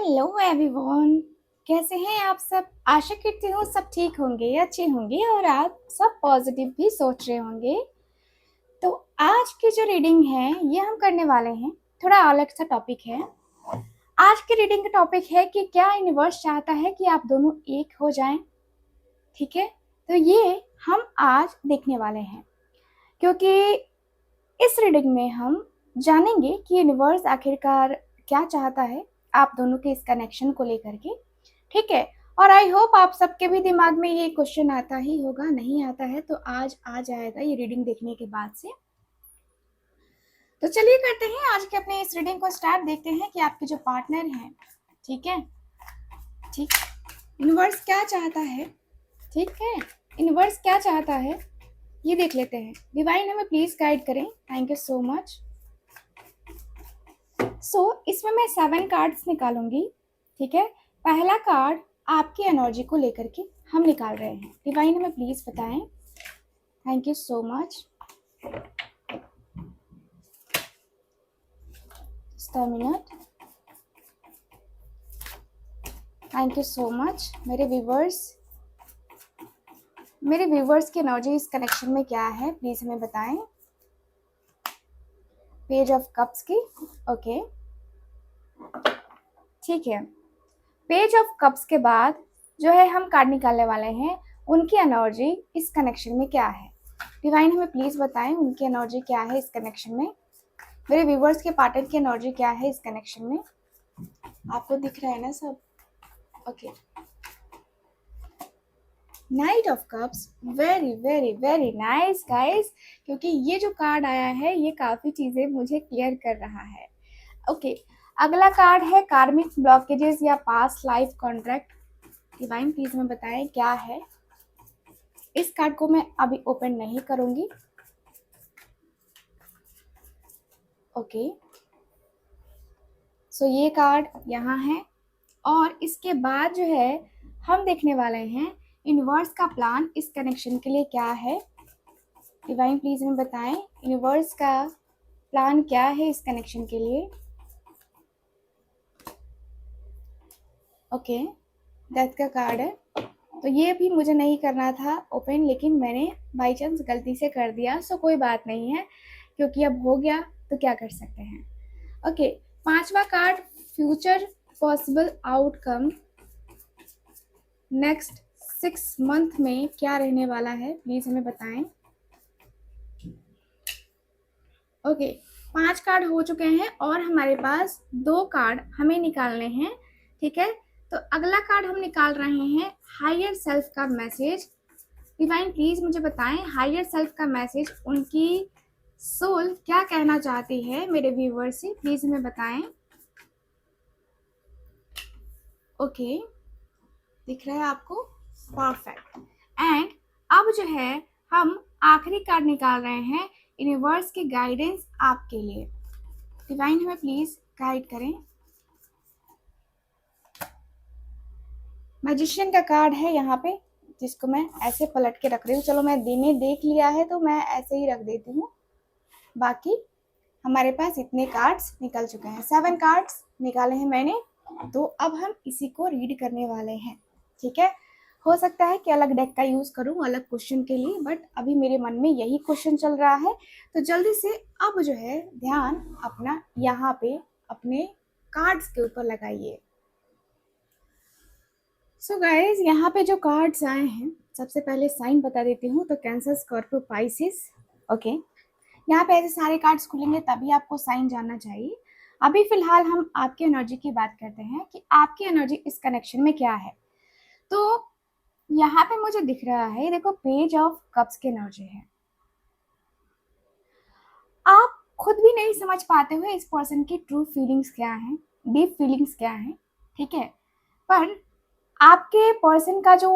Hello everyone. कैसे हैं आप सब? आशा करती हूँ सब ठीक होंगे, अच्छे होंगे और आप सब पॉजिटिव भी सोच रहे होंगे। तो आज की जो रीडिंग है ये हम करने वाले हैं, थोड़ा अलग सा टॉपिक है। आज की रीडिंग का टॉपिक है कि क्या यूनिवर्स चाहता है कि आप दोनों एक हो जाएं। ठीक है, तो ये हम आज देखने वाले हैं, क्योंकि इस रीडिंग में हम जानेंगे कि यूनिवर्स आखिरकार क्या चाहता है आप दोनों के इस कनेक्शन को लेकर के। ठीक है, और आई होप आप सबके भी दिमाग में ये क्वेश्चन आता ही होगा, नहीं आता है तो आज आ जाएगा ये रीडिंग देखने के बाद से। तो चलिए करते हैं आज के अपने इस रीडिंग को स्टार्ट। देखते हैं कि आपके जो पार्टनर हैं, ठीक है, ठीक, यूनिवर्स क्या चाहता है। ठीक है, यूनिवर्स क्या चाहता है ये देख लेते हैं। डिवाइन हमें प्लीज गाइड करें, थैंक यू सो मच। इसमें मैं 7 कार्ड्स निकालूंगी। ठीक है, पहला कार्ड आपकी एनर्जी को लेकर के हम निकाल रहे हैं। डिवाइन हमें प्लीज बताएं, thank you so much. Minute, thank you so much. मेरे व्यूवर्स की एनर्जी इस कनेक्शन में क्या है प्लीज हमें बताएं। पेज ऑफ कप्स की, ओके, ठीक है। पेज ऑफ कप्स के बाद जो है हम कार्ड निकालने वाले हैं, उनकी एनर्जी इस कनेक्शन में क्या है। डिवाइन हमें प्लीज बताएं उनकी एनर्जी क्या है इस कनेक्शन में। मेरे व्यूवर्स के पार्टनर की एनर्जी क्या है इस कनेक्शन में। आपको दिख रहा है ना सब? Okay, night of cups, very very very nice guys, क्योंकि ये जो कार्ड आया है ये काफी चीजें मुझे क्लियर कर रहा है। ओके, अगला कार्ड है कार्मिक ब्लॉकेजेस या past life contract. Divine please हमें बताएं क्या है। इस कार्ड को मैं अभी ओपन नहीं करूंगी। ओके, सो ये कार्ड यहाँ है और इसके बाद जो है हम देखने वाले हैं यूनिवर्स का प्लान इस कनेक्शन के लिए क्या है। डिवाइन प्लीज हमें बताएं यूनिवर्स का प्लान क्या है इस कनेक्शन के लिए। ओके, डेथ का कार्ड है, तो ये भी मुझे नहीं करना था ओपन, लेकिन मैंने बाई चांस गलती से कर दिया, सो कोई बात नहीं है, क्योंकि अब हो गया तो क्या कर सकते हैं। ओके, पांचवा card future possible outcome, next 6 month में क्या रहने वाला है प्लीज हमें बताएं। ओके, 5 कार्ड हो चुके हैं और हमारे पास 2 कार्ड हमें निकालने हैं। ठीक है, तो अगला कार्ड हम निकाल रहे हैं हायर सेल्फ का मैसेज। डिवाइन प्लीज मुझे बताएं हायर सेल्फ का मैसेज, उनकी सोल क्या कहना चाहती है मेरे व्यूअर से, प्लीज हमें बताएं। ओके, दिख रहा है आपको? परफेक्ट। एंड अब जो है हम आखिरी कार्ड निकाल रहे हैं यूनिवर्स की गाइडेंस आपके लिए। डिवाइन हमें प्लीज गाइड करें। मैजिशियन का कार्ड है यहाँ पे, जिसको मैं ऐसे पलट के रख रही हूँ। चलो मैं दिने देख लिया है तो मैं ऐसे ही रख देती हूँ। बाकी हमारे पास इतने कार्ड्स निकल चुके हैं, 7 कार्ड्स निकाले हैं मैंने, तो अब हम इसी को रीड करने वाले हैं। ठीक है, हो सकता है कि अलग डेक का यूज करूं अलग क्वेश्चन के लिए, बट अभी मेरे मन में यही क्वेश्चन चल रहा है, तो जल्दी से अब जो है ध्यान अपना यहाँ पे अपने कार्ड्स के ऊपर लगाइए। सो गाइज, यहाँ पे जो कार्ड्स आए हैं, सबसे पहले साइन बता देती हूँ, तो कैंसर, स्कॉर्पियो, पाइसिस। ओके, यहाँ पे ऐसे सारे कार्ड्स खुलेंगे तभी आपको साइन जानना चाहिए। अभी फिलहाल हम आपकी एनर्जी की बात करते हैं कि आपकी एनर्जी इस कनेक्शन में क्या है। तो यहाँ पे मुझे दिख रहा है, देखो पेज ऑफ कप्स की एनर्जी है। आप खुद भी नहीं समझ पाते हुए इस पर्सन की ट्रू फीलिंग्स क्या हैं, डीप फीलिंग्स क्या हैं। ठीक है, पर आपके पर्सन का जो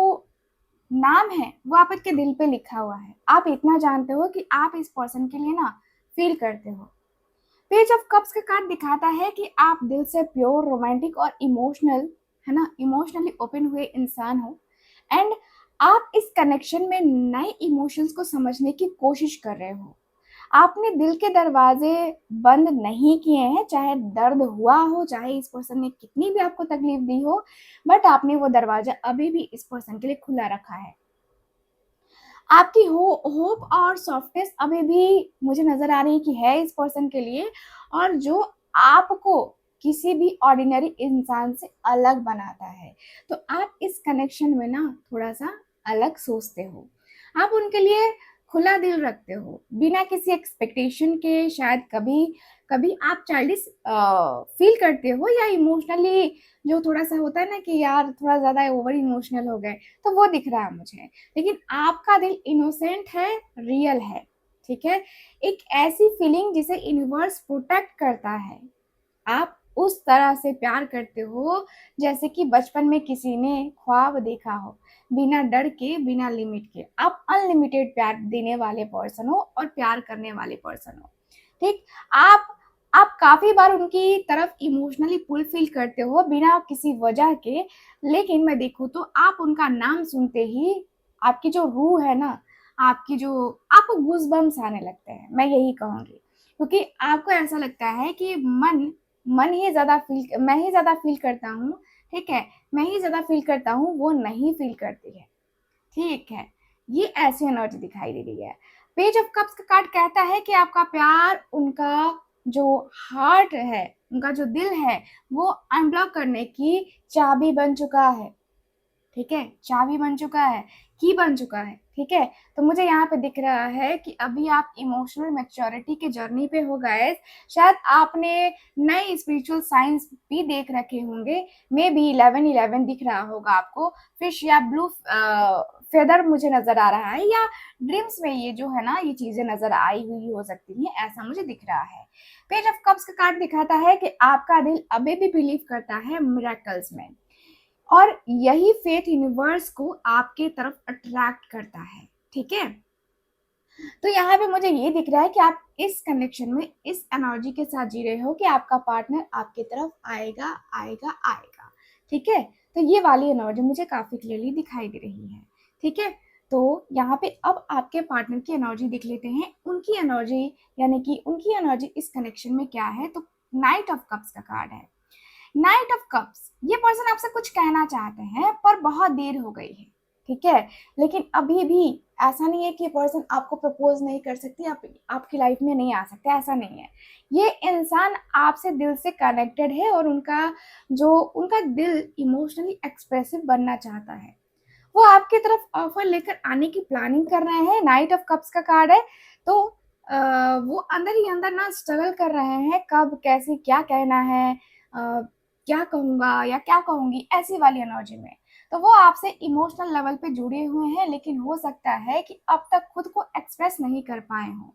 नाम है वो आपके दिल पे लिखा हुआ है। आप इतना जानते हो कि आप इस पर्सन के लिए ना फील करते हो। पेज ऑफ कप्स का कार्ड दिखाता है कि आप दिल से प्योर, रोमांटिक और इमोशनल, है ना, इमोशनली ओपन हुए इंसान हो। एंड आप इस कनेक्शन में नए इमोशंस को समझने की कोशिश कर रहे हो। आपने दिल के दरवाजे बंद नहीं किए हैं, चाहे दर्द हुआ हो, चाहे इस पर्सन ने कितनी भी आपको तकलीफ दी हो, बट आपने वो दरवाजा अभी भी इस पर्सन के लिए खुला रखा है। आपकी होप और सॉफ्टनेस अभी भी मुझे नजर आ रही है कि है इस पर्सन के लिए, और जो आपको किसी भी ऑर्डिनरी इंसान से अलग बनाता है। तो आप इस कनेक्शन में ना थोड़ा सा अलग सोचते हो, आप उनके लिए खुला दिल रखते हो बिना किसी एक्सपेक्टेशन के। शायद कभी कभी आप चाइल्डिश फील करते हो, या इमोशनली जो थोड़ा सा होता है ना कि यार थोड़ा ज्यादा ओवर इमोशनल हो गए, तो वो दिख रहा है मुझे। लेकिन आपका दिल इनोसेंट है, रियल है, ठीक है। एक ऐसी फीलिंग जिसे यूनिवर्स प्रोटेक्ट करता है। आप उस तरह से प्यार करते हो जैसे कि बचपन में किसी ने ख्वाब देखा हो, बिना डर के, बिना लिमिट के। आप अनलिमिटेड प्यार देने वाले पर्सन हो और प्यार करने वाले पर्सन हो, ठीक। आप आप काफी बार उनकी तरफ इमोशनली पुल फील करते हो बिना किसी वजह के। लेकिन मैं देखूं तो आप उनका नाम सुनते ही आपकी जो रूह है ना, आपकी जो आपको गूज़बम्स आने लगते हैं, मैं यही कहूंगी। क्योंकि आपको ऐसा लगता है कि मन ही ज्यादा फील, मैं ही ज्यादा फील करता हूँ, ठीक है, मैं ही ज्यादा फील करता हूँ, वो नहीं फील करती है, ठीक है। ये ऐसी एनर्जी दिखाई दे रही है। पेज ऑफ कप्स का कार्ड कहता है कि आपका प्यार, उनका जो हार्ट है, उनका जो दिल है, वो अनब्लॉक करने की चाबी बन चुका है, ठीक है। चाबी बन चुका है, की बन चुका है, ठीक है। तो मुझे यहाँ पे दिख रहा है कि अभी आप इमोशनल मैच्योरिटी के जर्नी पे हो गए। शायद आपने नए स्पिरिचुअल साइंस भी देख रखे होंगे, मे बी 11-11 दिख रहा होगा आपको, फिश या ब्लू फेदर मुझे नजर आ रहा है, या ड्रीम्स में ये जो है ना ये चीजें नजर आई हुई हो सकती हैं, ऐसा मुझे दिख रहा है। पेज ऑफ कप्स का कार्ड दिखाता है कि आपका दिल अभी भी बिलीव करता है मिरेकल्स में, और यही फेथ यूनिवर्स को आपके तरफ अट्रैक्ट करता है, ठीक है। तो यहाँ पे मुझे ये दिख रहा है कि आप इस कनेक्शन में इस एनर्जी के साथ जी रहे हो कि आपका पार्टनर आपके तरफ आएगा आएगा आएगा, ठीक है। तो ये वाली एनर्जी मुझे काफी क्लियरली दिखाई दे रही है, ठीक है। तो यहाँ पे अब आपके पार्टनर की एनर्जी देख लेते हैं, उनकी एनर्जी, यानी कि उनकी एनर्जी इस कनेक्शन में क्या है। तो नाइट ऑफ कप्स का कार्ड है। नाइट ऑफ कप्स, ये पर्सन आपसे कुछ कहना चाहते हैं पर बहुत देर हो गई है, ठीक है। लेकिन अभी भी ऐसा नहीं है कि ये पर्सन आपको प्रपोज नहीं कर सकती, आपकी लाइफ में नहीं आ सकता, ऐसा नहीं है। ये इंसान आपसे दिल से कनेक्टेड है, और उनका दिल इमोशनली एक्सप्रेसिव बनना चाहता है। वो आपकी तरफ ऑफर लेकर आने की प्लानिंग कर रहे हैं। नाइट ऑफ कप्स का कार्ड है। तो वो अंदर ही अंदर ना स्ट्रगल कर रहे हैं, कब कैसे क्या कहना है, क्या कहूंगा या क्या कहूंगी, ऐसी वाली एनर्जी में। तो वो आपसे इमोशनल लेवल पे जुड़े हुए हैं, लेकिन हो सकता है कि अब तक खुद को एक्सप्रेस नहीं कर पाए हों।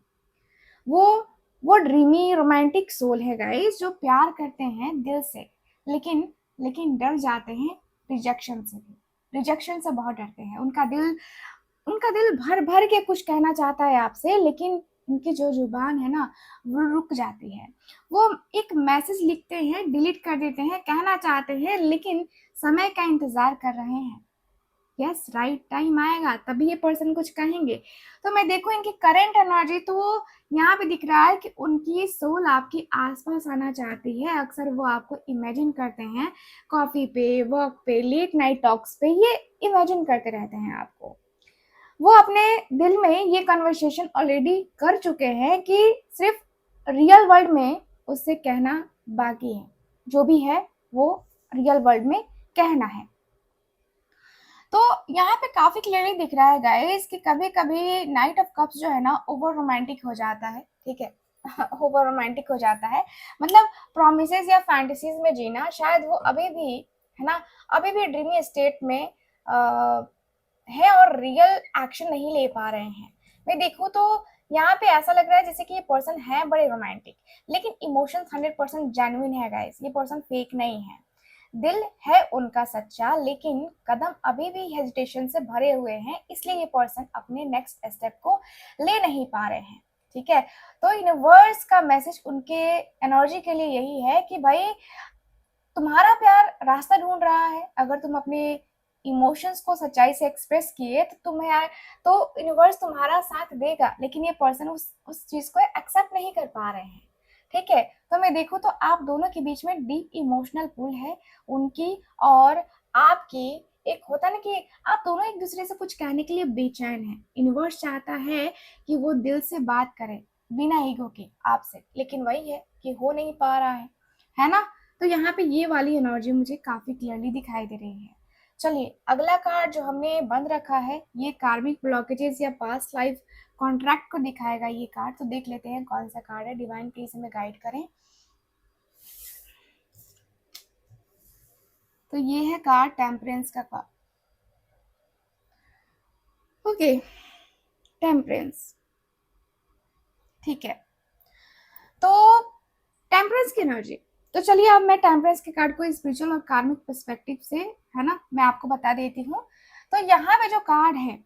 वो वो ड्रीमी रोमांटिक सोल है गाइस, जो प्यार करते हैं दिल से, लेकिन लेकिन डर जाते हैं रिजेक्शन से भी। रिजेक्शन से बहुत डरते हैं। उनका दिल भर भर के कुछ कहना चाहता है आपसे, लेकिन उनकी जो जुबान है ना वो रुक जाती है। वो एक मैसेज लिखते हैं, डिलीट कर देते हैं, कहना चाहते हैं, लेकिन समय का इंतजार कर रहे हैं। यस, राइट टाइम आएगा तभी ये पर्सन कुछ कहेंगे। तो मैं देखूं इनकी करेंट एनर्जी, तो यहाँ पे दिख रहा है कि उनकी सोल आपके आसपास आना चाहती है। अक्सर वो आपको इमेजिन करते हैं, कॉफी पे, वर्क पे, लेट नाइट टॉक्स पे, ये इमेजिन करते रहते हैं आपको। वो अपने दिल में ये कन्वर्सेशन ऑलरेडी कर चुके हैं कि सिर्फ रियल वर्ल्ड में उससे कहना बाकी है। जो भी है वो रियल वर्ल्ड में कहना है। तो यहाँ पे काफी क्लियरली दिख रहा है गाइस कि कभी कभी नाइट ऑफ कप्स जो है ना ओवर रोमांटिक हो जाता है, ठीक है। ओवर रोमांटिक हो जाता है, मतलब प्रोमिसेस या फैंटेसीज में जीना। शायद वो अभी भी, है ना, अभी भी ड्रीमी स्टेट में है, और रियल एक्शन नहीं ले पा रहे हैं। मैं देखूँ तो यहाँ पे ऐसा लग रहा है जैसे कि ये पर्सन है बड़े रोमांटिक, लेकिन इमोशंस 100% जेन्युइन है गाइस। ये पर्सन फेक नहीं है। दिल है उनका सच्चा, लेकिन कदम अभी भी हेजिटेशन से भरे हुए हैं, इसलिए ये पर्सन अपने नेक्स्ट स्टेप को ले नहीं पा रहे हैं, ठीक है। तो यूनिवर्स का मैसेज उनके एनर्जी के लिए यही है कि भाई तुम्हारा प्यार रास्ता ढूंढ रहा है। अगर तुम अपने इमोशंस को सच्चाई से एक्सप्रेस किए तो यूनिवर्स तुम्हारा साथ देगा, लेकिन ये पर्सन उस चीज को एक्सेप्ट नहीं कर पा रहे हैं। ठीक है, तो मैं देखूँ तो आप दोनों के बीच में डीप इमोशनल पुल है, उनकी और आपकी। एक होता ना कि आप दोनों एक दूसरे से कुछ कहने के लिए बेचैन हैं। यूनिवर्स चाहता है कि वो दिल से बात करे बिना ईगो के आपसे, लेकिन वही है कि हो नहीं पा रहा है ना। तो यहाँ पे ये वाली एनर्जी मुझे काफी क्लियरली दिखाई दे रही है। चलिए अगला कार्ड जो हमने बंद रखा है, ये कार्मिक ब्लॉकेजेस या पास्ट लाइफ कॉन्ट्रैक्ट को दिखाएगा ये कार्ड। तो देख लेते हैं कौन सा कार्ड है। डिवाइन प्लीज हमें गाइड करें। तो ये है कार्ड टेम्परेंस का कार्ड। ओके, टेम्परेंस, ठीक है। तो टेम्परेंस की एनर्जी, तो चलिए अब मैं टेम्परेंस के कार्ड को स्पिरिचुअल और कार्मिक पर्सपेक्टिव से, है ना, मैं आपको बता देती हूँ। तो यहाँ पे जो कार्ड है,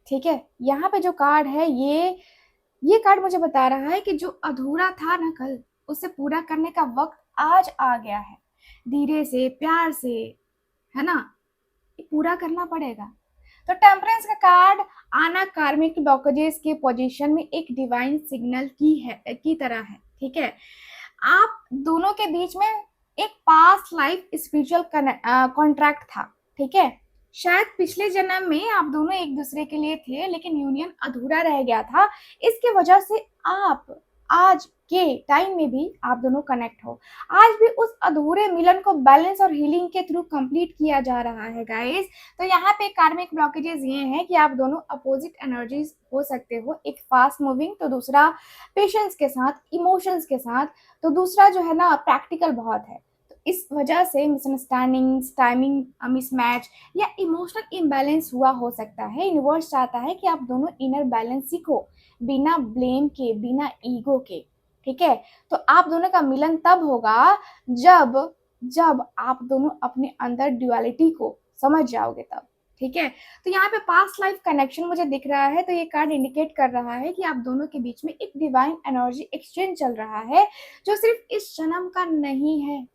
ठीक है, यहाँ पे जो कार्ड है, ये कार्ड मुझे बता रहा है कि जो अधूरा था ना कल, उसे पूरा करने का वक्त आज आ गया है। धीरे से, प्यार से, है ना, ये पूरा करना पड़ेगा। तो टेम्परेंस का कार्ड आना कार्मिक ब्लॉकेजेस के पोजीशन में एक डिवाइन सिग्नल की तरह है। ठीक है, आप दोनों के बीच में एक पास्ट लाइफ स्पिरिचुअल कॉन्ट्रैक्ट था। ठीक है, शायद पिछले जन्म में आप दोनों एक दूसरे के लिए थे, लेकिन यूनियन अधूरा रह गया था। इसके वजह से आप आज के टाइम में भी आप दोनों कनेक्ट हो। आज भी उस अधूरे मिलन को बैलेंस और हीलिंग के थ्रू कंप्लीट किया जा रहा है गाइस। तो यहाँ पे कार्मिक ब्लॉकेजेस ये हैं कि आप दोनों अपोजिट एनर्जीज हो सकते हो, एक फास्ट मूविंग, तो दूसरा पेशेंस के साथ, इमोशंस के साथ, तो दूसरा जो है ना प्रैक्टिकल बहुत है। तो इस वजह से मिसअंडरस्टैंडिंग्स, टाइमिंग मिसमैच या इमोशनल इम्बैलेंस हुआ हो सकता है। यूनिवर्स चाहता है कि आप दोनों इनर बैलेंस सीखो, बिना ब्लेम के, बिना ईगो के। ठीक है, तो आप दोनों का मिलन तब होगा जब जब आप दोनों अपने अंदर ड्युअलिटी को समझ जाओगे तब। ठीक है, तो यहाँ पे पास्ट लाइफ कनेक्शन मुझे दिख रहा है। तो ये कार्ड इंडिकेट कर रहा है कि आप दोनों के बीच में एक डिवाइन एनर्जी एक्सचेंज चल रहा है, जो सिर्फ इस जन्म का नहीं है।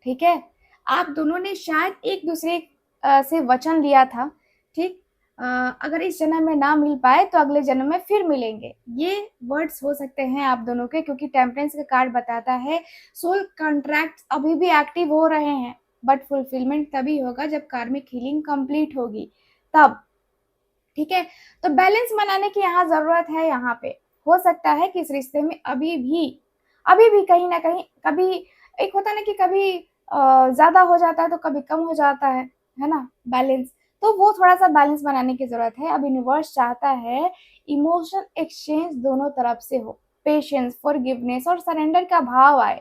ठीक है, आप दोनों ने शायद एक दूसरे से वचन लिया था। ठीक, अगर इस जन्म में ना मिल पाए तो अगले जन्म में फिर मिलेंगे, ये वर्ड्स हो सकते हैं आप दोनों के, क्योंकि टेम्परेंस का कार्ड बताता है सोल कॉन्ट्रैक्ट अभी भी एक्टिव हो रहे हैं, बट फुलफिलमेंट तभी होगा जब कार्मिक हीलिंग कंप्लीट होगी, तब। ठीक है, तो बैलेंस बनाने की यहाँ जरूरत है। यहाँ पे हो सकता है कि इस रिश्ते में अभी भी कहीं ना कहीं, कभी एक होता है ना कि कभी ज्यादा हो जाता है तो कभी कम हो जाता है ना, बैलेंस। तो वो थोड़ा सा बैलेंस बनाने की जरूरत है। अब यूनिवर्स चाहता है इमोशन एक्सचेंज दोनों तरफ से हो, पेशेंस, फॉरगिवनेस और सरेंडर का भाव आए।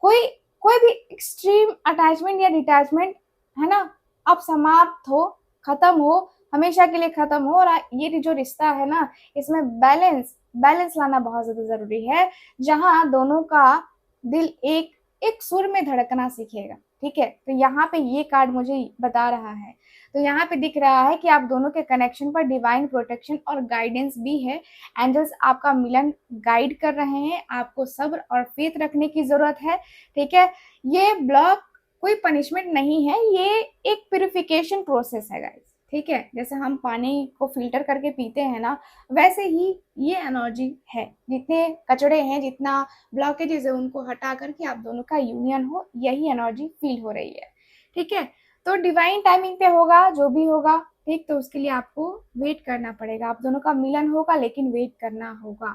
कोई कोई भी एक्सट्रीम अटैचमेंट या डिटैचमेंट, है ना, अब समाप्त हो, खत्म हो, हमेशा के लिए खत्म हो। और ये जो रिश्ता है ना, इसमें बैलेंस बैलेंस लाना बहुत ज्यादा जरूरी है, जहां दोनों का दिल एक एक सुर में धड़कना सीखेगा। ठीक है, तो यहाँ पे ये कार्ड मुझे बता रहा है। तो यहाँ पे दिख रहा है कि आप दोनों के कनेक्शन पर डिवाइन प्रोटेक्शन और गाइडेंस भी है। एंजल्स आपका मिलन गाइड कर रहे हैं, आपको सब्र और फेथ रखने की जरूरत है। ठीक है, ये ब्लॉक कोई पनिशमेंट नहीं है, ये एक प्यूरिफिकेशन प्रोसेस है गाइस। ठीक है, जैसे हम पानी को फिल्टर करके पीते हैं ना, वैसे ही ये एनर्जी है। जितने कचड़े हैं, जितना ब्लॉकेजेस है, उनको हटा करके आप दोनों का यूनियन हो, यही एनर्जी फील हो रही है। ठीक है, तो डिवाइन टाइमिंग पे होगा जो भी होगा। ठीक, तो उसके लिए आपको वेट करना पड़ेगा। आप दोनों का मिलन होगा, लेकिन वेट करना होगा।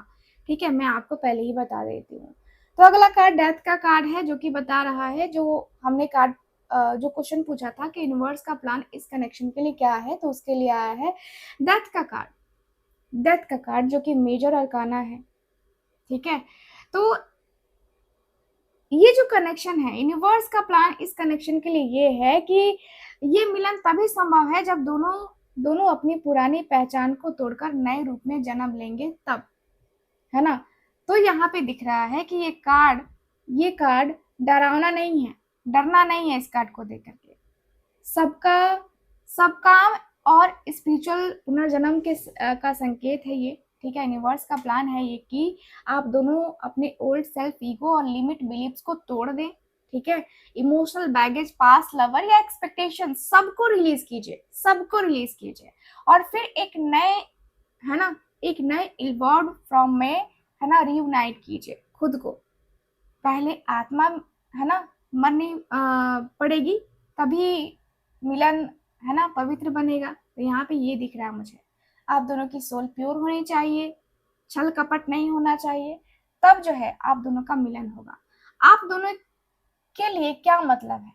ठीक है, मैं आपको पहले ही बता देती हूँ। तो अगला कार्ड डेथ का कार्ड है, जो कि बता रहा है, जो हमने कार्ड जो क्वेश्चन पूछा था कि यूनिवर्स का प्लान इस कनेक्शन के लिए क्या है, तो उसके लिए आया है डेथ का कार्ड। डेथ का कार्ड जो कि मेजर अरकाना है। ठीक है, तो ये जो कनेक्शन है, यूनिवर्स का प्लान इस कनेक्शन के लिए ये है कि ये मिलन तभी संभव है जब दोनों दोनों अपनी पुरानी पहचान को तोड़कर नए रूप में जन्म लेंगे, तब, है ना। तो यहाँ पे दिख रहा है कि ये कार्ड डरावना नहीं है, डरना नहीं है इस कार्ड को देख करके। सबका सब काम और स्पिरिचुअल पुनर्जन्म का संकेत है ये। ठीक है, यूनिवर्स का प्लान है ये कि आप दोनों अपने ओल्ड सेल्फ ईगो और लिमिट बिलीव्स को तोड़ दें। ठीक है। इमोशनल बैगेज, पास्ट लवर या एक्सपेक्टेशन, सबको रिलीज कीजिए, सबको रिलीज कीजिए, और फिर एक नए, है ना, एक नए इवॉल्व फ्रॉम में, है ना, रियूनाइट कीजिए खुद को। पहले आत्मा, है ना, मरनी पड़ेगी, तभी मिलन, है ना, पवित्र बनेगा। तो यहाँ पे ये दिख रहा है मुझे, आप दोनों की सोल प्योर होनी चाहिए, छल कपट नहीं होना चाहिए, तब जो है आप दोनों का मिलन होगा। आप दोनों के लिए क्या मतलब है?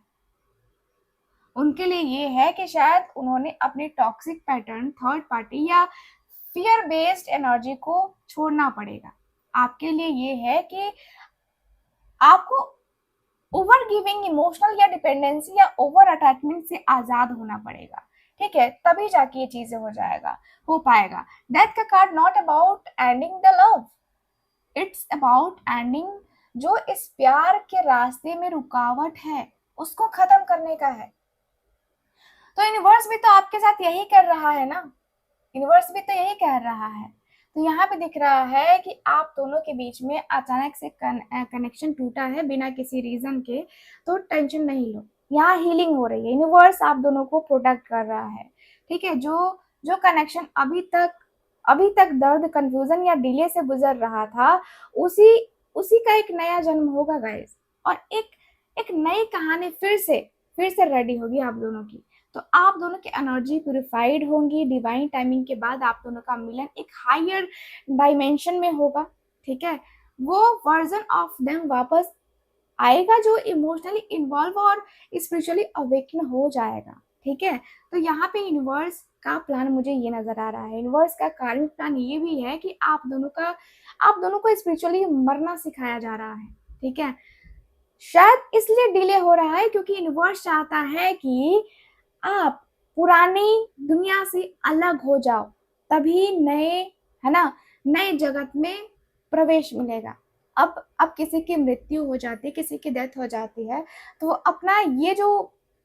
उनके लिए ये है कि शायद उन्होंने अपनी टॉक्सिक पैटर्न, थर्ड पार्टी या फियर बेस्ड एनर्जी को छोड़ना पड़ेगा। आपके लिए ये है कि आपको ओवर गिविंग, इमोशनल या डिपेंडेंसी या ओवर अटैचमेंट से आजाद होना पड़ेगा, ठीक है, तभी जाके ये चीजें हो पाएगा। डेथ का card not about ending the love, it's about ending जो इस प्यार के रास्ते में रुकावट है उसको खत्म करने का है। तो यूनिवर्स भी तो आपके साथ यही कर रहा है ना, यूनिवर्स भी तो यही कह रहा है। तो यहाँ पे दिख रहा है कि आप दोनों के बीच में अचानक से कनेक्शन टूटा है बिना किसी रीजन के, तो टेंशन नहीं लो, यहाँ हीलिंग हो रही है, यूनिवर्स आप दोनों को प्रोटेक्ट कर रहा है, ठीक है। जो जो कनेक्शन अभी तक दर्द, कंफ्यूजन या डिले से गुजर रहा था, उसी उसी का एक नया जन्म होगा गाइस, और एक नई कहानी फिर से रेडी होगी आप दोनों की। तो आप दोनों की एनर्जी प्यूरिफाइड होंगी, डिवाइन टाइमिंग के बाद आप दोनों का मिलन एक हायर डायमेंशन में होगा, ठीक है। वो वर्जन ऑफ देम वापस आएगा जो इमोशनली इन्वॉल्व और स्पिरिचुअली अवेकन हो जाएगा, ठीक है। तो यहाँ पे यूनिवर्स का प्लान मुझे ये नजर आ रहा है, यूनिवर्स का कार्मिक प्लान ये भी है कि आप दोनों को स्पिरिचुअली मरना सिखाया जा रहा है, ठीक है। शायद इसलिए डिले हो रहा है क्योंकि यूनिवर्स चाहता है कि आप पुरानी दुनिया से अलग हो जाओ, तभी नए, है ना, नए जगत में प्रवेश मिलेगा। अब किसी की मृत्यु हो जाती है, किसी की डेथ हो जाती है, तो वो अपना ये जो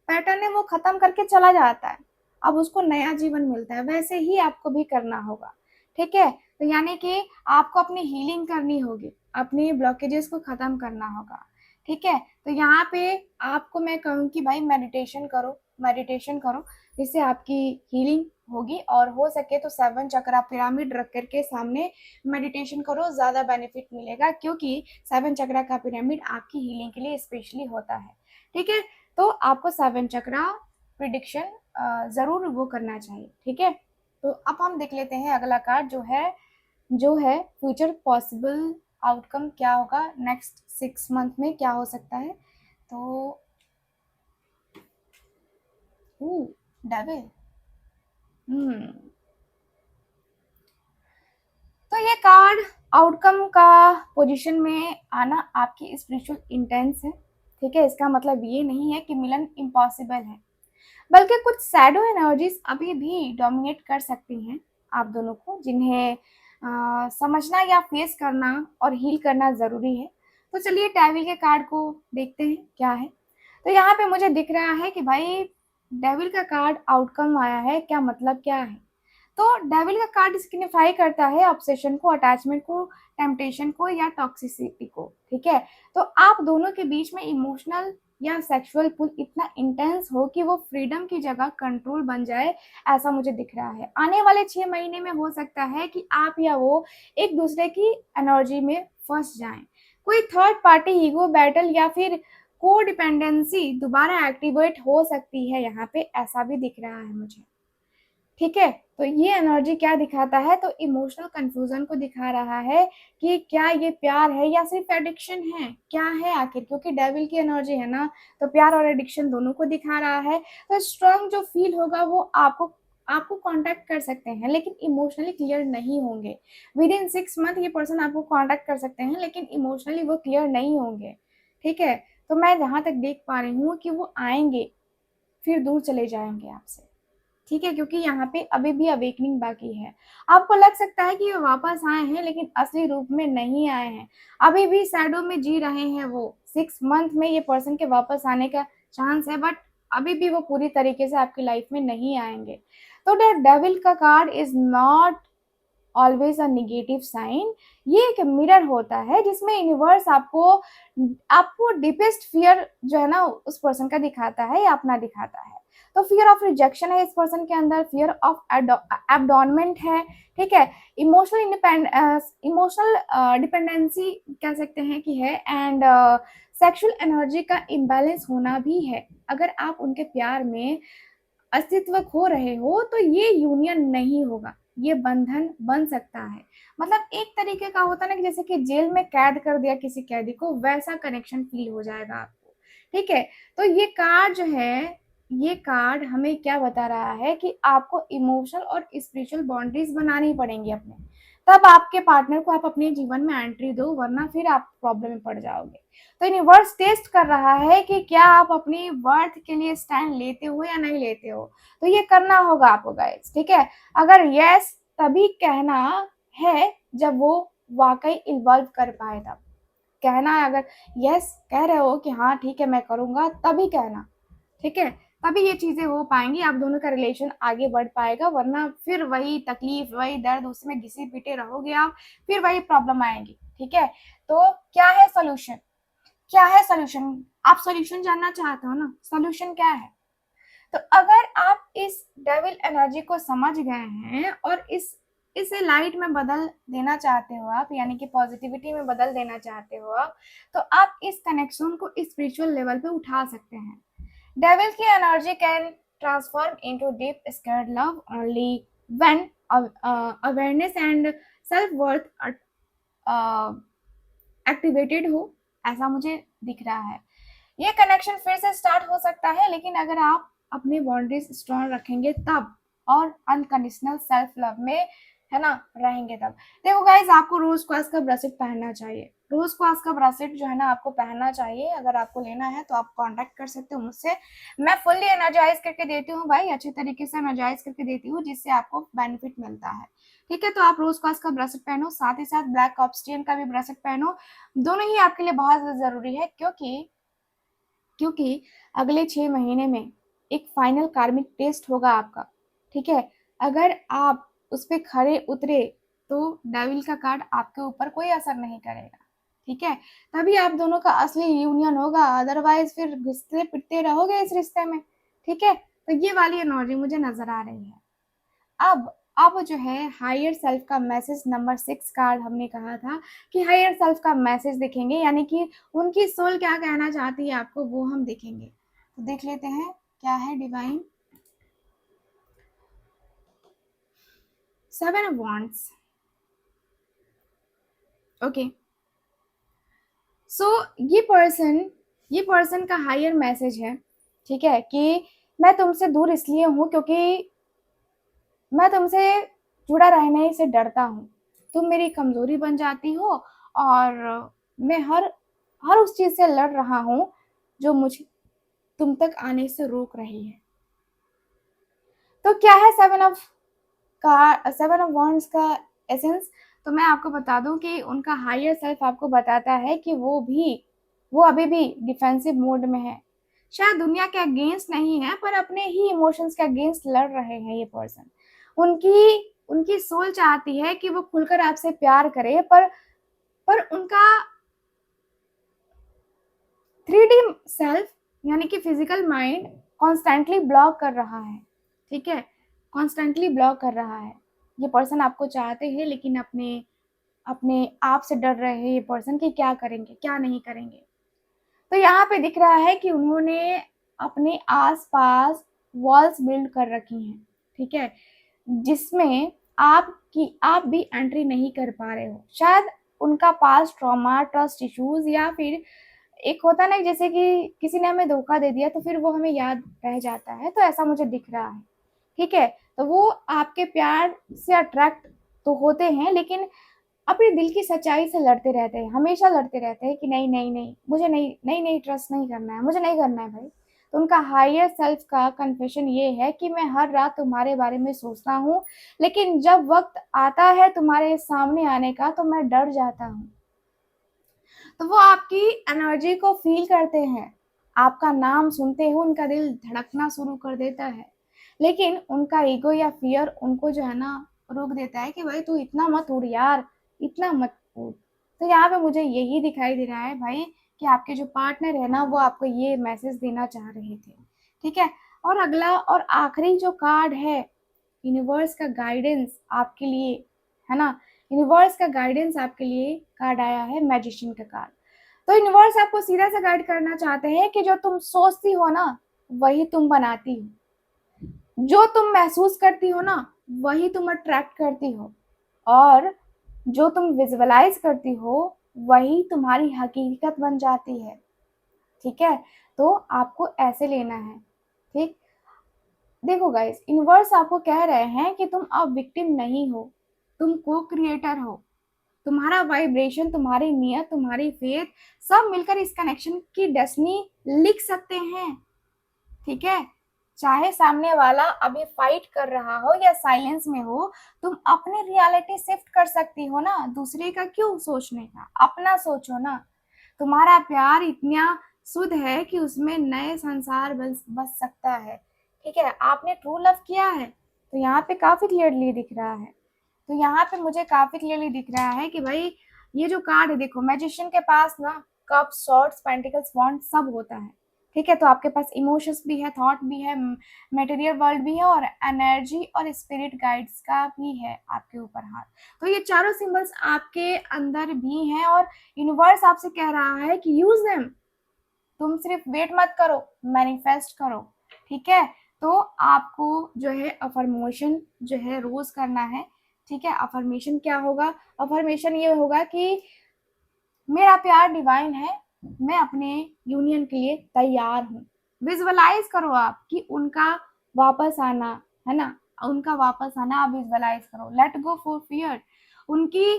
पैटर्न है वो खत्म करके चला जाता है, अब उसको नया जीवन मिलता है। वैसे ही आपको भी करना होगा, ठीक है। तो यानी कि आपको अपनी हीलिंग करनी होगी, अपनी ब्लॉकेजेस को खत्म करना होगा, ठीक है। तो यहाँ पे आपको मैं कहूँ कि भाई मेडिटेशन करो, मेडिटेशन करो, जिससे आपकी हीलिंग होगी, और हो सके तो 7 चक्रा पिरामिड रख करके सामने मेडिटेशन करो, ज़्यादा बेनिफिट मिलेगा, क्योंकि 7 चक्रा का पिरामिड आपकी हीलिंग के लिए स्पेशली होता है, ठीक है। तो आपको 7 चक्रा प्रिडिक्शन ज़रूर वो करना चाहिए, ठीक है। तो अब हम देख लेते हैं अगला कार्ड जो है फ्यूचर पॉसिबल आउटकम क्या होगा नेक्स्ट 6 मंथ में, क्या हो सकता है। तो डेविल, तो ये कार्ड आउटकम का पोजीशन में आना आपकी स्पिरिचुअल इंटेंस है, ठीक है। इसका मतलब ये नहीं है कि मिलन इम्पॉसिबल है, बल्कि कुछ शैडो एनर्जीज अभी भी डोमिनेट कर सकती हैं आप दोनों को, जिन्हें समझना या फेस करना और हील करना ज़रूरी है। तो चलिए डेविल के कार्ड को देखते हैं क्या है। तो यहाँ पे मुझे दिख रहा है कि भाई डेविल का कार्ड आउटकम आया है, क्या मतलब क्या है। तो डेविल का कार्ड सिग्निफाई करता है ऑब्सेशन को, अटैचमेंट को, टेम्पटेशन को या टॉक्सिसिटी को, ठीक है। तो आप दोनों के बीच में इमोशनल या सेक्सुअल पुल इतना इंटेंस हो कि वो फ्रीडम की जगह कंट्रोल बन जाए, ऐसा मुझे दिख रहा है। आने वाले 6 महीने में हो सकता है कि आप या वो एक दूसरे की एनर्जी में फंस जाएं। कोई थर्ड पार्टी ईगो बैटल या फिर को डिपेंडेंसी दोबारा एक्टिवेट हो सकती है, यहाँ पे ऐसा भी दिख रहा है मुझे, ठीक है। तो ये एनर्जी क्या दिखाता है, तो इमोशनल कंफ्यूजन को दिखा रहा है कि क्या ये प्यार है या सिर्फ एडिक्शन है, क्या है आखिर, क्योंकि डेविल की एनर्जी है ना, तो प्यार और एडिक्शन दोनों को दिखा रहा है। तो स्ट्रॉन्ग जो फील होगा वो आपको कांटेक्ट कर सकते हैं, लेकिन इमोशनली क्लियर नहीं होंगे। विद इन 6 मंथ ये पर्सन आपको कांटेक्ट कर सकते हैं, लेकिन इमोशनली वो क्लियर नहीं होंगे, ठीक है। तो मैं जहां तक देख पा रही हूँ कि वो आएंगे फिर दूर चले जाएंगे आपसे, ठीक है, क्योंकि यहाँ पे अभी भी अवेकनिंग बाकी है। आपको लग सकता है कि वो वापस आए हैं, लेकिन असली रूप में नहीं आए हैं, अभी भी शैडो में जी रहे हैं वो। 6 मंथ में ये पर्सन के वापस आने का चांस है, बट अभी भी वो पूरी तरीके से आपकी लाइफ में नहीं आएंगे। तो द डेविल का card is not always a negative sign. ये एक मिरर होता है जिसमें यूनिवर्स आपको आपको डीपेस्ट फियर जो है ना उस पर्सन का दिखाता है या अपना दिखाता है। तो फियर ऑफ रिजेक्शन है इस पर्सन के अंदर, फियर ऑफ एबडॉनमेंट है, ठीक है, इमोशनल डिपेंडेंसी कह सकते हैं कि है, एंड सेक्सुअल एनर्जी का इम्बैलेंस होना भी है। अगर आप उनके प्यार में अस्तित्व खो रहे हो तो ये यूनियन नहीं होगा, ये बंधन बन सकता है। मतलब एक तरीके का होता है ना कि जैसे कि जेल में कैद कर दिया किसी कैदी को, वैसा कनेक्शन फील हो जाएगा आपको, ठीक है। तो ये कार्ड जो है, ये कार्ड हमें क्या बता रहा है कि आपको इमोशनल और स्पिरिचुअल बाउंड्रीज बनानी पड़ेंगी अपने, तब आपके पार्टनर को आप अपने जीवन में एंट्री दो, वरना फिर आप प्रॉब्लम में पड़ जाओगे। तो यूनिवर्स टेस्ट कर रहा है कि क्या आप अपनी वर्थ के लिए स्टैंड लेते हो या नहीं लेते हो। तो ये करना होगा आपको गाइस, ठीक है। अगर यस तभी कहना है जब वो वाकई इन्वॉल्व कर पाए, तब कहना है। अगर यस कह रहे हो कि हाँ ठीक है मैं करूंगा, तभी कहना, ठीक है। तभी ये चीजें हो पाएंगी, आप दोनों का रिलेशन आगे बढ़ पाएगा, वरना फिर वही तकलीफ वही दर्द उसमें घिसे पिटे रहोगे आप, फिर वही प्रॉब्लम आएंगी, ठीक है। तो क्या है सोल्यूशन, क्या है सोल्यूशन, आप सोल्यूशन जानना चाहते हो ना, सोल्यूशन क्या है। तो अगर आप इस डेविल एनर्जी को समझ गए हैं और इसे लाइट में बदल देना चाहते हो आप, यानी कि पॉजिटिविटी में बदल देना चाहते हो आप, तो आप इस कनेक्शन को स्पिरिचुअल लेवल पे उठा सकते हैं। डेविल की energy can transform into deep scared love only when awareness and self worth activated हो, ऐसा मुझे दिख रहा है। ये कनेक्शन फिर से स्टार्ट हो सकता है, लेकिन अगर आप अपनी बाउंड्रीज स्ट्रॉन्ग रखेंगे तब, और अनकंडीशनल सेल्फ लव में है ना रहेंगे तब। देखो गाइज, आपको रोज क्वार्ट्ज का ब्रेसलेट पहनना चाहिए, रोज क्वार्ट्ज का ब्रेसलेट जो है ना आपको पहनना चाहिए। अगर आपको लेना है तो आप कांटेक्ट कर सकते हो मुझसे, मैं फुल्ली एनर्जाइज करके देती हूँ भाई, अच्छे तरीके से एनर्जाइज करके देती हूँ, जिससे आपको बेनिफिट मिलता है, ठीक है। तो आप रोज क्वार्ट्ज का ब्रेसलेट पहनो, साथ ही साथ ब्लैक ऑब्सिडियन का भी ब्रेसलेट पहनो। दोनों ही आपके लिए बहुत जरूरी है, क्योंकि अगले 6 महीने में एक फाइनल कार्मिक टेस्ट होगा आपका, ठीक है। अगर आप उस पर खरे उतरे तो डेविल का कार्ड आपके ऊपर कोई असर नहीं करेगा, ठीक है। तभी आप दोनों का असली यूनियन होगा, अदरवाइज फिर घिसते पिटते रहोगे इस रिश्ते में, ठीक है। तो ये वाली एनर्जी मुझे नजर आ रही है। अब जो है हायर सेल्फ का मैसेज नंबर 6 कार्ड, हमने कहा था कि हायर सेल्फ का मैसेज देखेंगे, यानी कि उनकी सोल क्या कहना चाहती है आपको, वो हम देखेंगे। तो देख लेते हैं क्या है divine. 7 of wands, okay. So ये पर्सन का हायर मैसेज है, ठीक है, कि मैं तुमसे दूर इसलिए हूँ क्योंकि मैं तुमसे जुड़ा रहने से डरता हूँ, तुम मेरी कमजोरी बन जाती हो, और मैं हर उस चीज से लड़ रहा हूँ जो मुझे तुम तक आने से रोक रही है। तो क्या है 7 ऑफ वॉन्ड्स का एसेंस। तो मैं आपको बता दूं कि उनका हायर सेल्फ आपको बताता है कि वो अभी भी डिफेंसिव मोड में है, शायद दुनिया के अगेंस्ट नहीं है, पर अपने ही इमोशंस के अगेंस्ट लड़ रहे हैं ये पर्सन। उनकी उनकी सोल चाहती है कि वो खुलकर आपसे प्यार करे, पर उनका 3D सेल्फ यानी कि फिजिकल माइंड कॉन्स्टेंटली ब्लॉक कर रहा है, ठीक है, कॉन्स्टेंटली ब्लॉक कर रहा है। ये पर्सन आपको चाहते हैं, लेकिन अपने अपने आप से डर रहे हैं ये पर्सन कि क्या करेंगे क्या नहीं करेंगे। तो यहाँ पे दिख रहा है कि उन्होंने अपने आसपास वॉल्स बिल्ड कर रखी हैं, ठीक है, जिसमें आप भी एंट्री नहीं कर पा रहे हो। शायद उनका पास्ट ट्रॉमा, ट्रस्ट इश्यूज, या फिर एक होता ना जैसे कि किसी ने हमें धोखा दे दिया तो फिर वो हमें याद रह जाता है, तो ऐसा मुझे दिख रहा है, ठीक है। तो वो आपके प्यार से अट्रैक्ट तो होते हैं, लेकिन अपने दिल की सच्चाई से लड़ते रहते हैं, हमेशा लड़ते रहते हैं कि नहीं नहीं नहीं, मुझे नहीं ट्रस्ट नहीं करना है, मुझे नहीं करना है भाई। तो उनका हायर सेल्फ का कन्फेशन ये है कि मैं हर रात तुम्हारे बारे में सोचता हूँ, लेकिन जब वक्त आता है तुम्हारे सामने आने का तो मैं डर जाता हूँ। तो वो आपकी एनर्जी को फील करते हैं, आपका नाम सुनते ही उनका दिल धड़कना शुरू कर देता है, लेकिन उनका ईगो या फियर उनको जो है ना रोक देता है कि भाई तू इतना मत उड़ यार, इतना मत उड़। तो यहाँ पे मुझे यही दिखाई दे रहा है भाई कि आपके जो पार्टनर है ना वो आपको ये मैसेज देना चाह रहे थे। ठीक है, और अगला और आखिरी जो कार्ड है, यूनिवर्स का गाइडेंस आपके लिए, है ना, यूनिवर्स का गाइडेंस आपके लिए कार्ड आया है मैजिशियन का कार्ड। तो यूनिवर्स आपको सीधा सा गाइड करना चाहते हैं कि जो तुम सोचती हो ना वही तुम बनाती हो, जो तुम महसूस करती हो ना वही तुम अट्रैक्ट करती हो, और जो तुम विजुअलाइज करती हो वही तुम्हारी हकीकत बन जाती है। ठीक है, तो आपको ऐसे लेना है। ठीक, देखो गाइस, यूनिवर्स आपको कह रहे हैं कि तुम अब विक्टिम नहीं हो, तुम को क्रिएटर हो। तुम्हारा वाइब्रेशन, तुम्हारी नियत, तुम्हारी फेथ सब मिलकर इस कनेक्शन की डेस्टिनी लिख सकते हैं। ठीक है, चाहे सामने वाला अभी फाइट कर रहा हो या साइलेंस में हो, तुम अपनी रियलिटी शिफ्ट कर सकती हो ना, दूसरे का क्यों सोचने का, अपना सोचो ना। तुम्हारा प्यार इतना शुद्ध है कि उसमें नए संसार बस सकता है। ठीक है, आपने ट्रू लव किया है, तो यहाँ पे काफी क्लियरली दिख रहा है। तो यहाँ पे मुझे काफी क्लियरली दिख रहा है कि भाई ये जो कार्ड है, देखो मैजिशियन के पास ना कप, सॉर्ड्स, पेंटिकल्स, वॉन्ड सब होता है। ठीक है, तो आपके पास इमोशंस भी है, थॉट भी है, मटेरियल वर्ल्ड भी है, और एनर्जी और स्पिरिट गाइड्स का भी है आपके ऊपर हाथ। तो ये चारों सिंबल्स आपके अंदर भी हैं, और यूनिवर्स आपसे कह रहा है कि यूज देम। तुम सिर्फ वेट मत करो, मैनिफेस्ट करो। ठीक है, तो आपको जो है अफर्मेशन जो है रोज करना है। ठीक है, अफर्मेशन क्या होगा, अफर्मेशन ये होगा कि मेरा प्यार डिवाइन है, मैं अपने यूनियन के लिए तैयार हूँ। विजुअलाइज करो आप कि उनका वापस आना, है ना, उनका वापस आना आप विजुअलाइज करो। Let go for fear. उनकी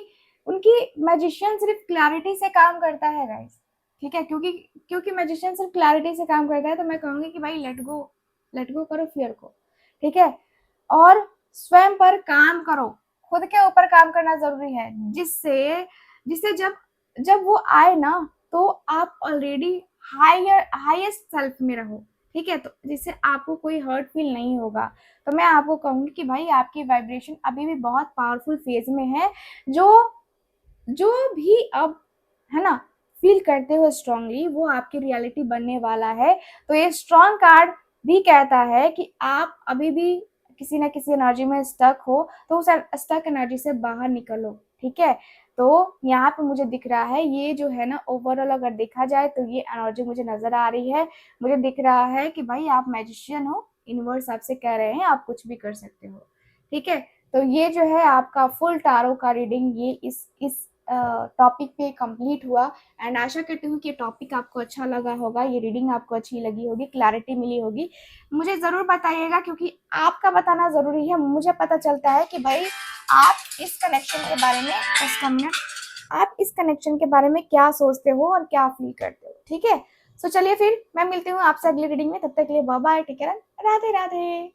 उनकी मैजिशियन सिर्फ क्लैरिटी से काम करता है गाइस। ठीक है, क्योंकि क्योंकि मैजिशियन सिर्फ क्लैरिटी से काम करता है, तो मैं कहूंगी कि भाई लेट गो करो फियर को। ठीक है, और स्वयं पर काम करो, खुद के ऊपर काम करना जरूरी है, जिससे जिससे जब जब वो आए ना तो आप ऑलरेडी हाईएस्ट सेल्फ में रहो। ठीक है, तो जिससे आपको कोई हर्ट फील नहीं होगा। तो मैं आपको कहूंगी कि भाई आपकी वाइब्रेशन अभी भी बहुत पावरफुल फेज में है। जो जो भी अब, है ना, फील करते हो स्ट्रांगली, वो आपकी रियलिटी बनने वाला है। तो ये स्ट्रांग कार्ड भी कहता है कि आप अभी भी किसी ना किसी एनर्जी में स्टक हो, तो उस स्टक एनर्जी से बाहर निकलो। ठीक है, तो यहाँ पे मुझे दिख रहा है, ये जो है ना ओवरऑल अगर देखा जाए तो ये एनर्जी मुझे नजर आ रही है। मुझे दिख रहा है कि भाई आप मैजिशियन हो, यूनिवर्स आपसे कह रहे हैं आप कुछ भी कर सकते हो। ठीक है, तो ये जो है आपका फुल टारो का रीडिंग ये इस टॉपिक पे कंप्लीट हुआ। एंड आशा करती हूँ कि टॉपिक आपको अच्छा लगा होगा, ये रीडिंग आपको अच्छी लगी होगी, क्लैरिटी मिली होगी। मुझे ज़रूर बताइएगा, क्योंकि आपका बताना ज़रूरी है। मुझे पता चलता है कि भाई आप इस कनेक्शन के बारे में, इसका मिनट, आप इस कनेक्शन के बारे में क्या सोचते हो और क्या फील करते हो। ठीक है, सो चलिए फिर मैं मिलती हूँ आपसे अगली रीडिंग में। तब तक के लिए bye bye, take care, Radhe Radhe.